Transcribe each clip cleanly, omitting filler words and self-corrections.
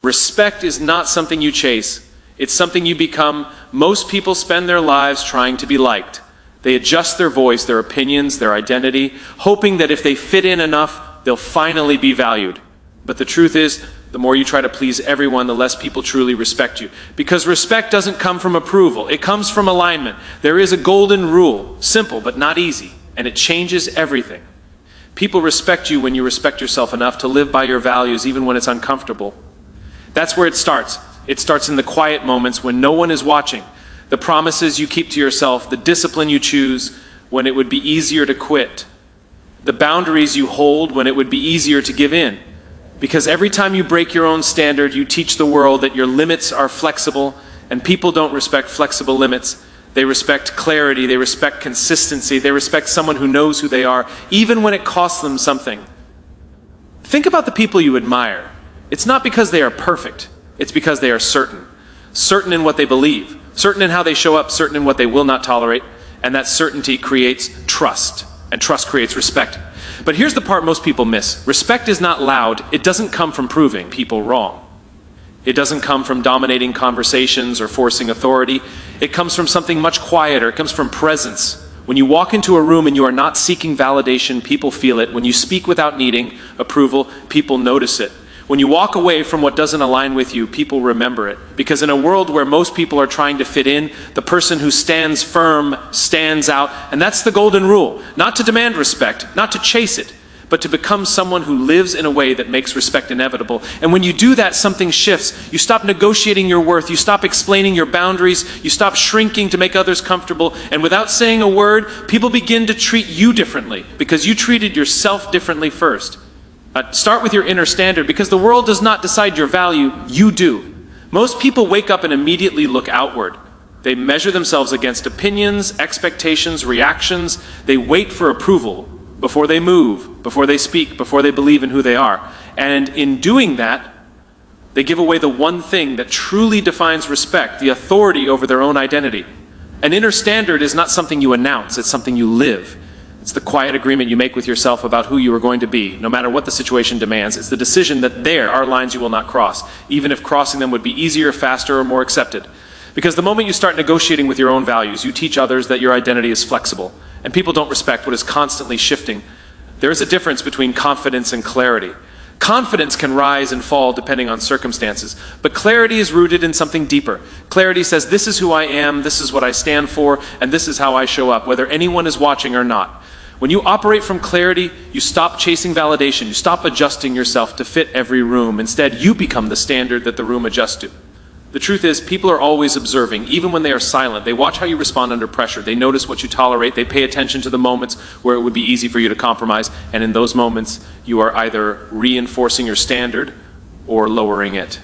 Respect is not something you chase. It's something you become. Most people spend their lives trying to be liked. They adjust their voice, their opinions, their identity, hoping that if they fit in enough, they'll finally be valued. But the truth is, the more you try to please everyone, the less people truly respect you. Because respect doesn't come from approval. It comes from alignment. There is a golden rule, simple but not easy, and it changes everything. People respect you when you respect yourself enough to live by your values even when it's uncomfortable. That's where it starts. It starts in the quiet moments when no one is watching. The promises you keep to yourself, the discipline you choose when it would be easier to quit. The boundaries you hold when it would be easier to give in. Because every time you break your own standard, you teach the world that your limits are flexible, and people don't respect flexible limits. They respect clarity, they respect consistency, they respect someone who knows who they are, even when it costs them something. Think about the people you admire. It's not because they are perfect, it's because they are certain. Certain in what they believe, certain in how they show up, certain in what they will not tolerate, and that certainty creates trust, and trust creates respect. But here's the part most people miss. Respect is not loud. It doesn't come from proving people wrong. It doesn't come from dominating conversations or forcing authority. It comes from something much quieter. It comes from presence. When you walk into a room and you are not seeking validation, people feel it. When you speak without needing approval, people notice it. When you walk away from what doesn't align with you, people remember it. Because in a world where most people are trying to fit in, the person who stands firm stands out. And that's the golden rule. Not to demand respect, not to chase it, but to become someone who lives in a way that makes respect inevitable. And when you do that, something shifts. You stop negotiating your worth. You stop explaining your boundaries. You stop shrinking to make others comfortable. And without saying a word, people begin to treat you differently because you treated yourself differently first. Start with your inner standard, because the world does not decide your value, you do. Most people wake up and immediately look outward. They measure themselves against opinions, expectations, reactions. They wait for approval before they move, before they speak, before they believe in who they are. And in doing that, they give away the one thing that truly defines respect, the authority over their own identity. An inner standard is not something you announce, it's something you live. It's the quiet agreement you make with yourself about who you are going to be, no matter what the situation demands. It's the decision that there are lines you will not cross, even if crossing them would be easier, faster, or more accepted. Because the moment you start negotiating with your own values, you teach others that your identity is flexible, and people don't respect what is constantly shifting. There is a difference between confidence and clarity. Confidence can rise and fall depending on circumstances, but clarity is rooted in something deeper. Clarity says, this is who I am, this is what I stand for, and this is how I show up, whether anyone is watching or not. When you operate from clarity, you stop chasing validation. You stop adjusting yourself to fit every room. Instead, you become the standard that the room adjusts to. The truth is, people are always observing, even when they are silent. They watch how you respond under pressure. They notice what you tolerate. They pay attention to the moments where it would be easy for you to compromise. And in those moments, you are either reinforcing your standard or lowering it.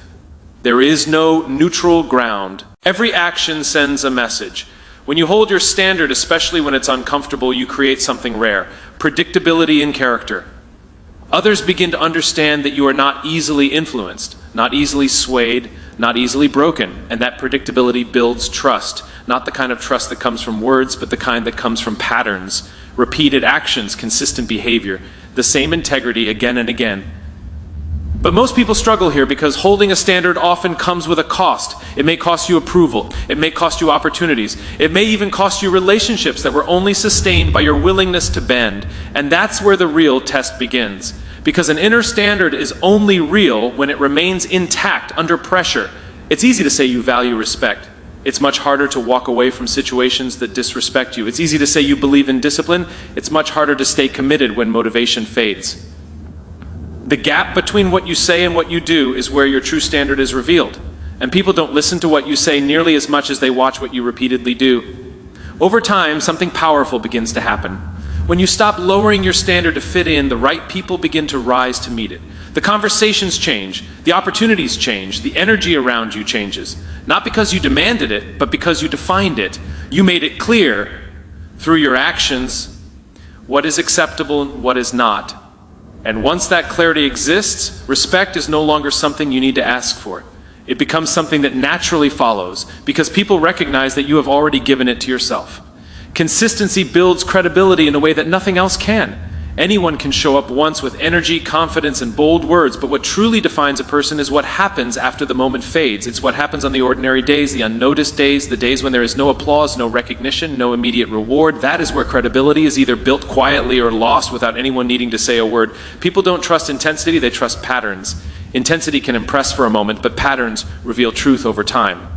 There is no neutral ground. Every action sends a message. When you hold your standard, especially when it's uncomfortable, you create something rare: predictability in character. Others begin to understand that you are not easily influenced, not easily swayed, not easily broken, and that predictability builds trust. Not the kind of trust that comes from words, but the kind that comes from patterns, repeated actions, consistent behavior, the same integrity again and again. But most people struggle here because holding a standard often comes with a cost. It may cost you approval. It may cost you opportunities. It may even cost you relationships that were only sustained by your willingness to bend. And that's where the real test begins. Because an inner standard is only real when it remains intact under pressure. It's easy to say you value respect. It's much harder to walk away from situations that disrespect you. It's easy to say you believe in discipline. It's much harder to stay committed when motivation fades. The gap between what you say and what you do is where your true standard is revealed. And people don't listen to what you say nearly as much as they watch what you repeatedly do. Over time, something powerful begins to happen. When you stop lowering your standard to fit in, the right people begin to rise to meet it. The conversations change, the opportunities change, the energy around you changes. Not because you demanded it, but because you defined it. You made it clear through your actions what is acceptable and what is not. And once that clarity exists, respect is no longer something you need to ask for. It becomes something that naturally follows because people recognize that you have already given it to yourself. Consistency builds credibility in a way that nothing else can. Anyone can show up once with energy, confidence, and bold words, but what truly defines a person is what happens after the moment fades. It's what happens on the ordinary days, the unnoticed days, the days when there is no applause, no recognition, no immediate reward. That is where credibility is either built quietly or lost without anyone needing to say a word. People don't trust intensity, they trust patterns. Intensity can impress for a moment, but patterns reveal truth over time.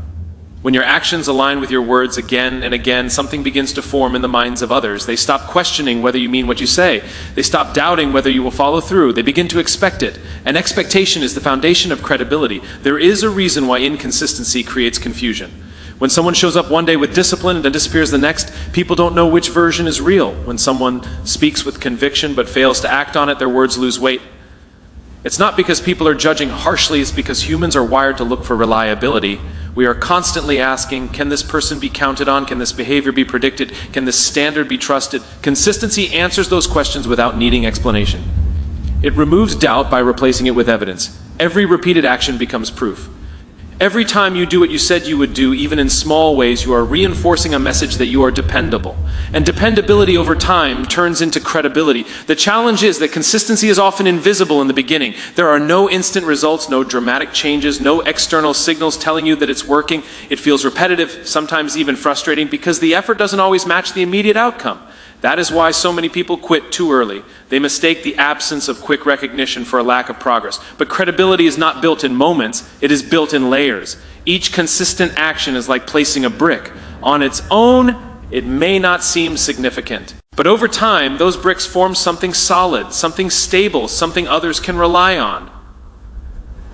When your actions align with your words again and again, something begins to form in the minds of others. They stop questioning whether you mean what you say. They stop doubting whether you will follow through. They begin to expect it. And expectation is the foundation of credibility. There is a reason why inconsistency creates confusion. When someone shows up one day with discipline and then disappears the next, people don't know which version is real. When someone speaks with conviction but fails to act on it, their words lose weight. It's not because people are judging harshly, it's because humans are wired to look for reliability. We are constantly asking, can this person be counted on? Can this behavior be predicted? Can this standard be trusted? Consistency answers those questions without needing explanation. It removes doubt by replacing it with evidence. Every repeated action becomes proof. Every time you do what you said you would do, even in small ways, you are reinforcing a message that you are dependable. And dependability over time turns into credibility. The challenge is that consistency is often invisible in the beginning. There are no instant results, no dramatic changes, no external signals telling you that it's working. It feels repetitive, sometimes even frustrating, because the effort doesn't always match the immediate outcome. That is why so many people quit too early. They mistake the absence of quick recognition for a lack of progress. But credibility is not built in moments, it is built in layers. Each consistent action is like placing a brick. On its own, it may not seem significant. But over time, those bricks form something solid, something stable, something others can rely on.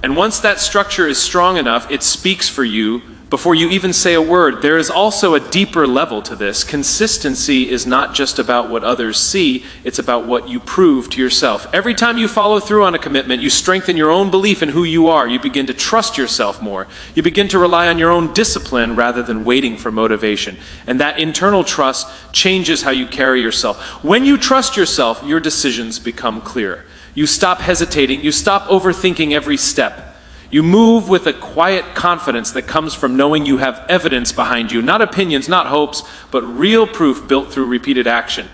And once that structure is strong enough, it speaks for you before you even say a word. There is also a deeper level to this. Consistency is not just about what others see, it's about what you prove to yourself. Every time you follow through on a commitment, you strengthen your own belief in who you are. You begin to trust yourself more. You begin to rely on your own discipline rather than waiting for motivation. And that internal trust changes how you carry yourself. When you trust yourself, your decisions become clear. You stop hesitating, you stop overthinking every step. You move with a quiet confidence that comes from knowing you have evidence behind you, not opinions, not hopes, but real proof built through repeated action.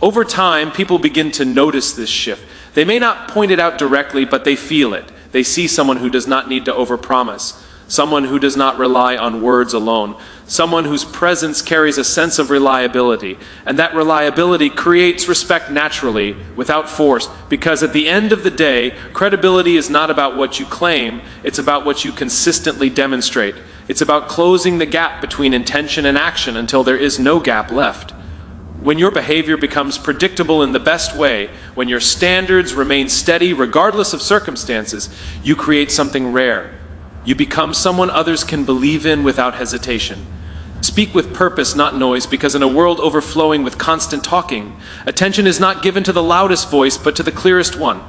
Over time, people begin to notice this shift. They may not point it out directly, but they feel it. They see someone who does not need to overpromise, someone who does not rely on words alone, someone whose presence carries a sense of reliability. And that reliability creates respect naturally, without force, because at the end of the day, credibility is not about what you claim, it's about what you consistently demonstrate. It's about closing the gap between intention and action until there is no gap left. When your behavior becomes predictable in the best way, when your standards remain steady regardless of circumstances, you create something rare. You become someone others can believe in without hesitation. Speak with purpose, not noise, because in a world overflowing with constant talking, attention is not given to the loudest voice, but to the clearest one.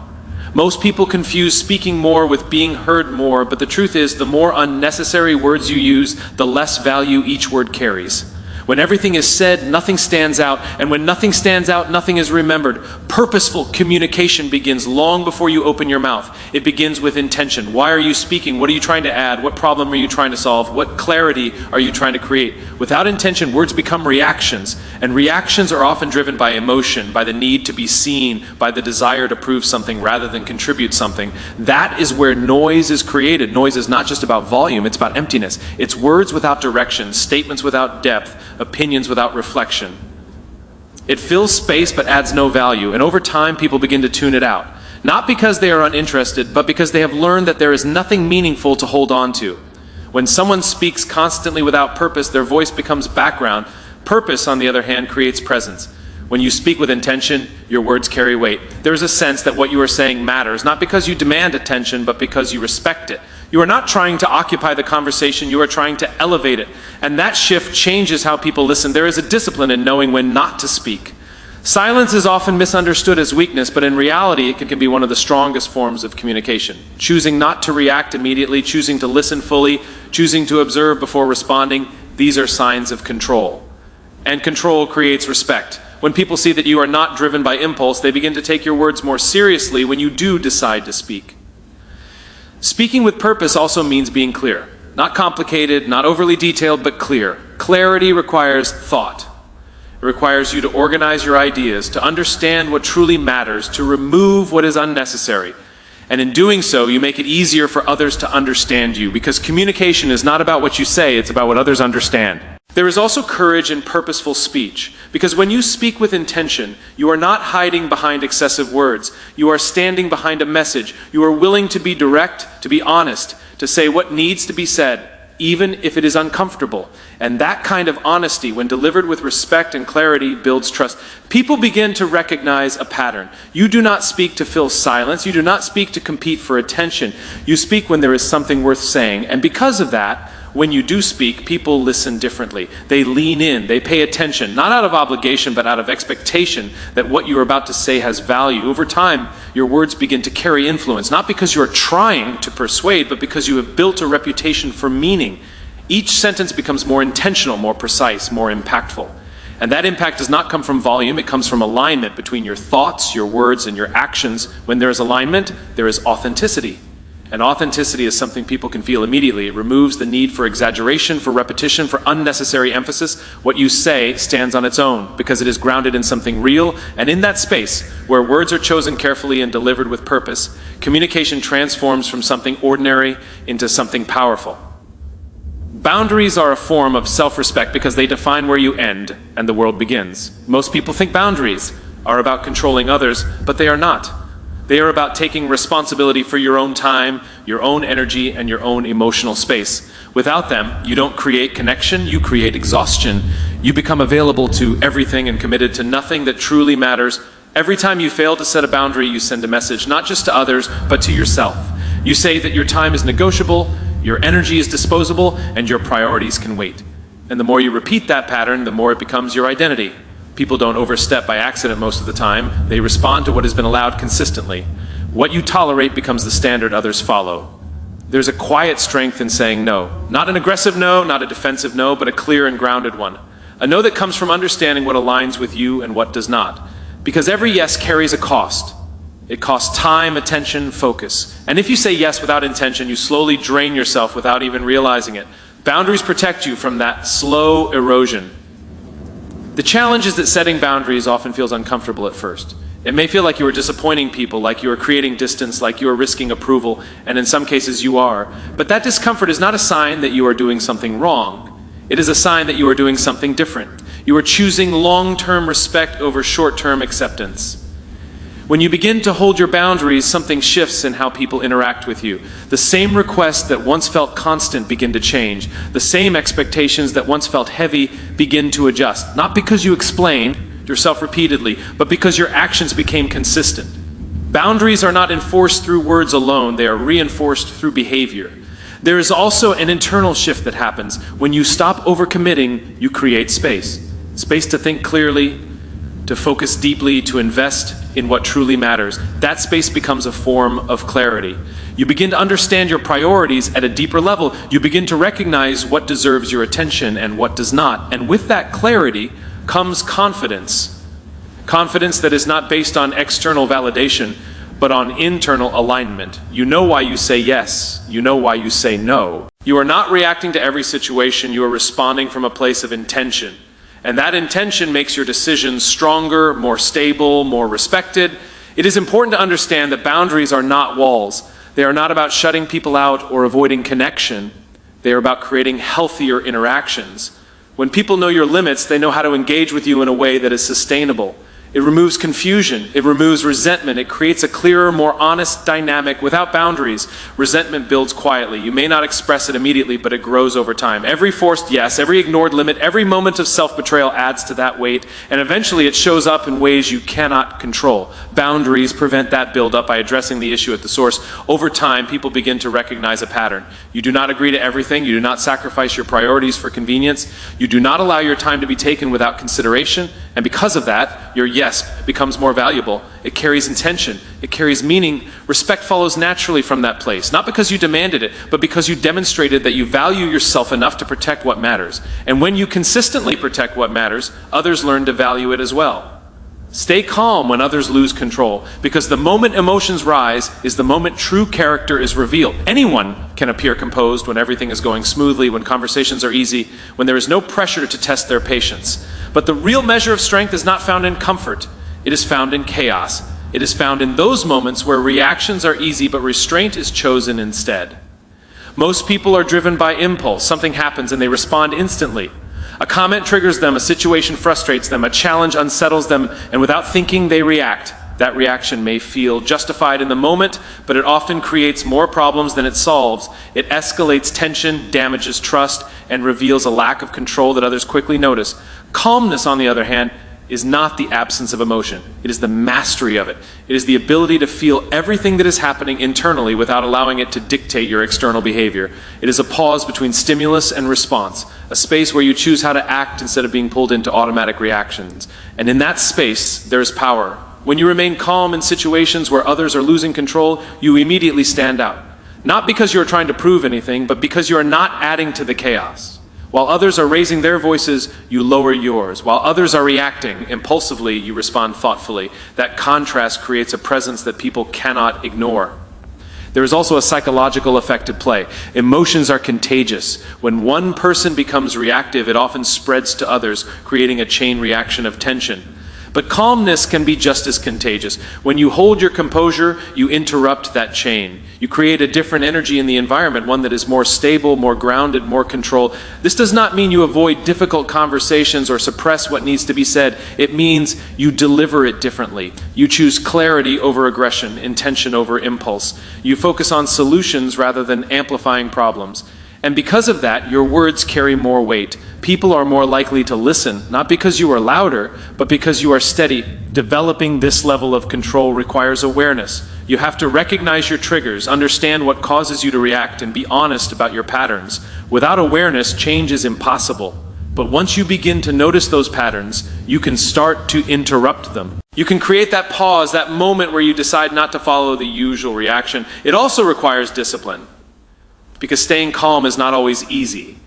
Most people confuse speaking more with being heard more, but the truth is, the more unnecessary words you use, the less value each word carries. When everything is said, nothing stands out, and when nothing stands out, nothing is remembered. Purposeful communication begins long before you open your mouth. It begins with intention. Why are you speaking? What are you trying to add? What problem are you trying to solve? What clarity are you trying to create? Without intention, words become reactions, and reactions are often driven by emotion, by the need to be seen, by the desire to prove something rather than contribute something. That is where noise is created. Noise is not just about volume, it's about emptiness. It's words without direction, statements without depth, opinions without reflection. It fills space but adds no value, and over time people begin to tune it out. Not because they are uninterested, but because they have learned that there is nothing meaningful to hold on to. When someone speaks constantly without purpose, their voice becomes background. Purpose, on the other hand, creates presence. When you speak with intention, your words carry weight. There is a sense that what you are saying matters, not because you demand attention, but because you respect it. You are not trying to occupy the conversation, you are trying to elevate it. And that shift changes how people listen. There is a discipline in knowing when not to speak. Silence is often misunderstood as weakness, but in reality, it can be one of the strongest forms of communication. Choosing not to react immediately, choosing to listen fully, choosing to observe before responding, these are signs of control. And control creates respect. When people see that you are not driven by impulse, they begin to take your words more seriously when you do decide to speak. Speaking with purpose also means being clear. Not complicated, not overly detailed, but clear. Clarity requires thought. It requires you to organize your ideas, to understand what truly matters, to remove what is unnecessary. And in doing so, you make it easier for others to understand you, because communication is not about what you say, it's about what others understand. There is also courage in purposeful speech, because when you speak with intention, you are not hiding behind excessive words. You are standing behind a message. You are willing to be direct, to be honest, to say what needs to be said, even if it is uncomfortable. And that kind of honesty, when delivered with respect and clarity, builds trust. People begin to recognize a pattern. You do not speak to fill silence. You do not speak to compete for attention. You speak when there is something worth saying. And because of that, when you do speak, people listen differently. They lean in, they pay attention, not out of obligation, but out of expectation that what you are about to say has value. Over time, your words begin to carry influence, not because you are trying to persuade, but because you have built a reputation for meaning. Each sentence becomes more intentional, more precise, more impactful. And that impact does not come from volume, it comes from alignment between your thoughts, your words, and your actions. When there is alignment, there is authenticity. And authenticity is something people can feel immediately. It removes the need for exaggeration, for repetition, for unnecessary emphasis. What you say stands on its own because it is grounded in something real. And in that space, where words are chosen carefully and delivered with purpose, communication transforms from something ordinary into something powerful. Boundaries are a form of self-respect because they define where you end and the world begins. Most people think boundaries are about controlling others, but they are not. They are about taking responsibility for your own time, your own energy, and your own emotional space. Without them, you don't create connection, you create exhaustion. You become available to everything and committed to nothing that truly matters. Every time you fail to set a boundary, you send a message, not just to others, but to yourself. You say that your time is negotiable, your energy is disposable, and your priorities can wait. And the more you repeat that pattern, the more it becomes your identity. People don't overstep by accident most of the time. They respond to what has been allowed consistently. What you tolerate becomes the standard others follow. There's a quiet strength in saying no. Not an aggressive no, not a defensive no, but a clear and grounded one. A no that comes from understanding what aligns with you and what does not. Because every yes carries a cost. It costs time, attention, focus. And if you say yes without intention, you slowly drain yourself without even realizing it. Boundaries protect you from that slow erosion. The challenge is that setting boundaries often feels uncomfortable at first. It may feel like you are disappointing people, like you are creating distance, like you are risking approval, and in some cases you are. But that discomfort is not a sign that you are doing something wrong. It is a sign that you are doing something different. You are choosing long-term respect over short-term acceptance. When you begin to hold your boundaries, something shifts in how people interact with you. The same requests that once felt constant begin to change. The same expectations that once felt heavy begin to adjust. Not because you explained yourself repeatedly, but because your actions became consistent. Boundaries are not enforced through words alone, they are reinforced through behavior. There is also an internal shift that happens. When you stop overcommitting, you create space. Space to think clearly, to focus deeply, to invest in what truly matters. That space becomes a form of clarity. You begin to understand your priorities at a deeper level. You begin to recognize what deserves your attention and what does not. And with that clarity comes confidence. Confidence that is not based on external validation, but on internal alignment. You know why you say yes. You know why you say no. You are not reacting to every situation. You are responding from a place of intention. And that intention makes your decisions stronger, more stable, more respected. It is important to understand that boundaries are not walls. They are not about shutting people out or avoiding connection. They are about creating healthier interactions. When people know your limits, they know how to engage with you in a way that is sustainable. It removes confusion. It removes resentment. It creates a clearer, more honest dynamic. Without boundaries, resentment builds quietly. You may not express it immediately, but it grows over time. Every forced yes, every ignored limit, every moment of self-betrayal adds to that weight, and eventually it shows up in ways you cannot control. Boundaries prevent that buildup by addressing the issue at the source. Over time, people begin to recognize a pattern. You do not agree to everything. You do not sacrifice your priorities for convenience. You do not allow your time to be taken without consideration, and because of that, your yes becomes more valuable. It carries intention. It carries meaning. Respect follows naturally from that place, not because you demanded it, but because you demonstrated that you value yourself enough to protect what matters. And when you consistently protect what matters, others learn to value it as well. Stay calm when others lose control, because the moment emotions rise is the moment true character is revealed. Anyone can appear composed when everything is going smoothly, when conversations are easy, when there is no pressure to test their patience. But the real measure of strength is not found in comfort. It is found in chaos. It is found in those moments where reactions are easy but restraint is chosen instead. Most people are driven by impulse. Something happens and they respond instantly. A comment triggers them, a situation frustrates them, a challenge unsettles them, and without thinking they react. That reaction may feel justified in the moment, but it often creates more problems than it solves. It escalates tension, damages trust, and reveals a lack of control that others quickly notice. Calmness, on the other hand, is not the absence of emotion. It is the mastery of it. It is the ability to feel everything that is happening internally without allowing it to dictate your external behavior. It is a pause between stimulus and response, a space where you choose how to act instead of being pulled into automatic reactions. And in that space, there is power. When you remain calm in situations where others are losing control, you immediately stand out. Not because you are trying to prove anything, but because you are not adding to the chaos. While others are raising their voices, you lower yours. While others are reacting impulsively, you respond thoughtfully. That contrast creates a presence that people cannot ignore. There is also a psychological effect at play. Emotions are contagious. When one person becomes reactive, it often spreads to others, creating a chain reaction of tension. But calmness can be just as contagious. When you hold your composure, you interrupt that chain. You create a different energy in the environment, one that is more stable, more grounded, more controlled. This does not mean you avoid difficult conversations or suppress what needs to be said. It means you deliver it differently. You choose clarity over aggression, intention over impulse. You focus on solutions rather than amplifying problems. And because of that, your words carry more weight. People are more likely to listen, not because you are louder, but because you are steady. Developing this level of control requires awareness. You have to recognize your triggers, understand what causes you to react, and be honest about your patterns. Without awareness, change is impossible. But once you begin to notice those patterns, you can start to interrupt them. You can create that pause, that moment where you decide not to follow the usual reaction. It also requires discipline, because staying calm is not always easy.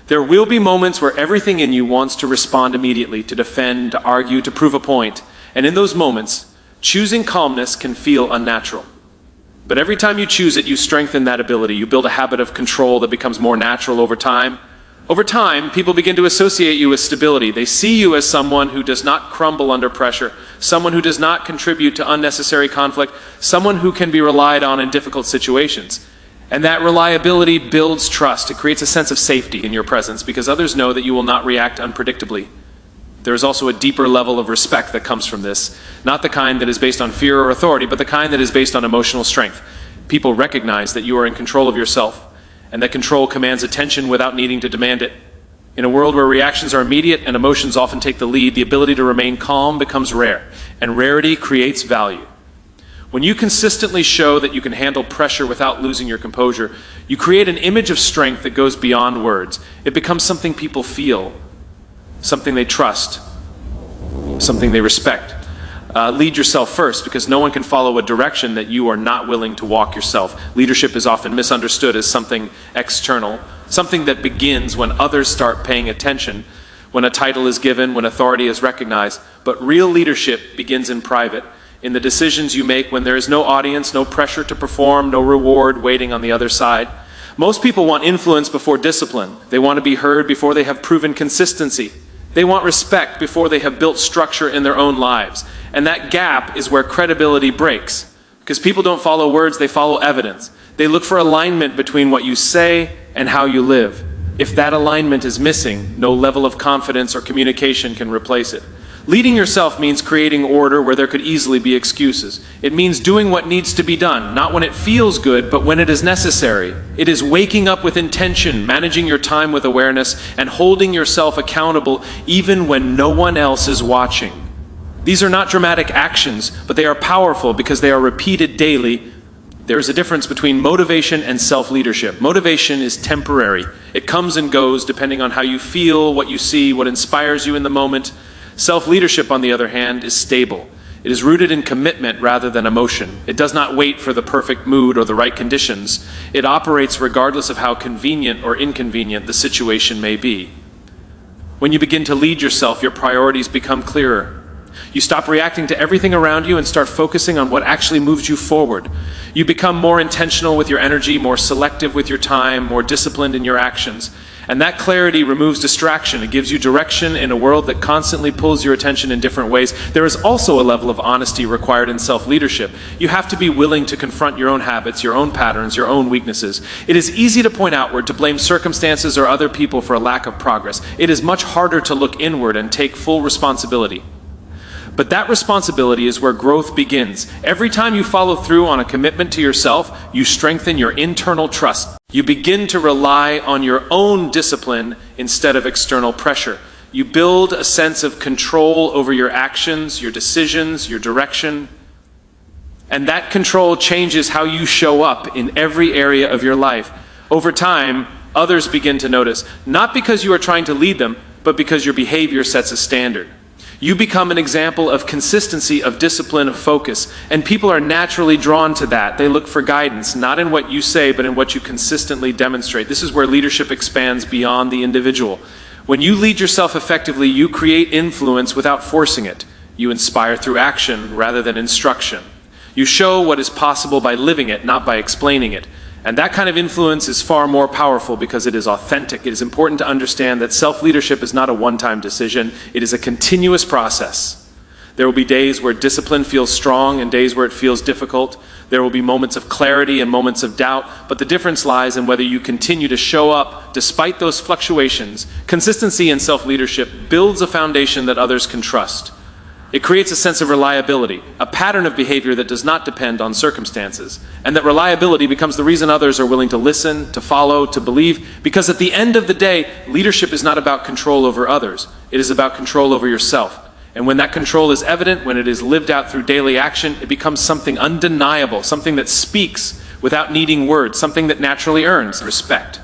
There will be moments where everything in you wants to respond immediately, to defend, to argue, to prove a point. And in those moments, choosing calmness can feel unnatural. But every time you choose it, you strengthen that ability. You build a habit of control that becomes more natural over time. Over time, people begin to associate you with stability. They see you as someone who does not crumble under pressure, someone who does not contribute to unnecessary conflict, someone who can be relied on in difficult situations. And that reliability builds trust. It creates a sense of safety in your presence because others know that you will not react unpredictably. There is also a deeper level of respect that comes from this, not the kind that is based on fear or authority, but the kind that is based on emotional strength. People recognize that you are in control of yourself, and that control commands attention without needing to demand it. In a world where reactions are immediate and emotions often take the lead, the ability to remain calm becomes rare, and rarity creates value. When you consistently show that you can handle pressure without losing your composure, you create an image of strength that goes beyond words. It becomes something people feel, something they trust, something they respect. Lead yourself first, because no one can follow a direction that you are not willing to walk yourself. Leadership is often misunderstood as something external, something that begins when others start paying attention, when a title is given, when authority is recognized. But real leadership begins in private, in the decisions you make when there is no audience, no pressure to perform, no reward waiting on the other side. Most people want influence before discipline. They want to be heard before they have proven consistency. They want respect before they have built structure in their own lives. And that gap is where credibility breaks. Because people don't follow words, they follow evidence. They look for alignment between what you say and how you live. If that alignment is missing, no level of confidence or communication can replace it. Leading yourself means creating order where there could easily be excuses. It means doing what needs to be done, not when it feels good, but when it is necessary. It is waking up with intention, managing your time with awareness, and holding yourself accountable even when no one else is watching. These are not dramatic actions, but they are powerful because they are repeated daily. There is a difference between motivation and self-leadership. Motivation is temporary. It comes and goes depending on how you feel, what you see, what inspires you in the moment. Self-leadership, on the other hand, is stable. It is rooted in commitment rather than emotion. It does not wait for the perfect mood or the right conditions. It operates regardless of how convenient or inconvenient the situation may be. When you begin to lead yourself, your priorities become clearer. You stop reacting to everything around you and start focusing on what actually moves you forward. You become more intentional with your energy, more selective with your time, more disciplined in your actions. And that clarity removes distraction. It gives you direction in a world that constantly pulls your attention in different ways. There is also a level of honesty required in self-leadership. You have to be willing to confront your own habits, your own patterns, your own weaknesses. It is easy to point outward, to blame circumstances or other people for a lack of progress. It is much harder to look inward and take full responsibility. But that responsibility is where growth begins. Every time you follow through on a commitment to yourself, you strengthen your internal trust. You begin to rely on your own discipline instead of external pressure. You build a sense of control over your actions, your decisions, your direction. And that control changes how you show up in every area of your life. Over time, others begin to notice, not because you are trying to lead them, but because your behavior sets a standard. You become an example of consistency, of discipline, of focus, and people are naturally drawn to that. They look for guidance, not in what you say, but in what you consistently demonstrate. This is where leadership expands beyond the individual. When you lead yourself effectively, you create influence without forcing it. You inspire through action rather than instruction. You show what is possible by living it, not by explaining it. And that kind of influence is far more powerful because it is authentic. It is important to understand that self-leadership is not a one-time decision. It is a continuous process. There will be days where discipline feels strong and days where it feels difficult. There will be moments of clarity and moments of doubt, but the difference lies in whether you continue to show up despite those fluctuations. Consistency in self-leadership builds a foundation that others can trust. It creates a sense of reliability, a pattern of behavior that does not depend on circumstances. And that reliability becomes the reason others are willing to listen, to follow, to believe, because at the end of the day, leadership is not about control over others. It is about control over yourself. And when that control is evident, when it is lived out through daily action, it becomes something undeniable, something that speaks without needing words, something that naturally earns respect.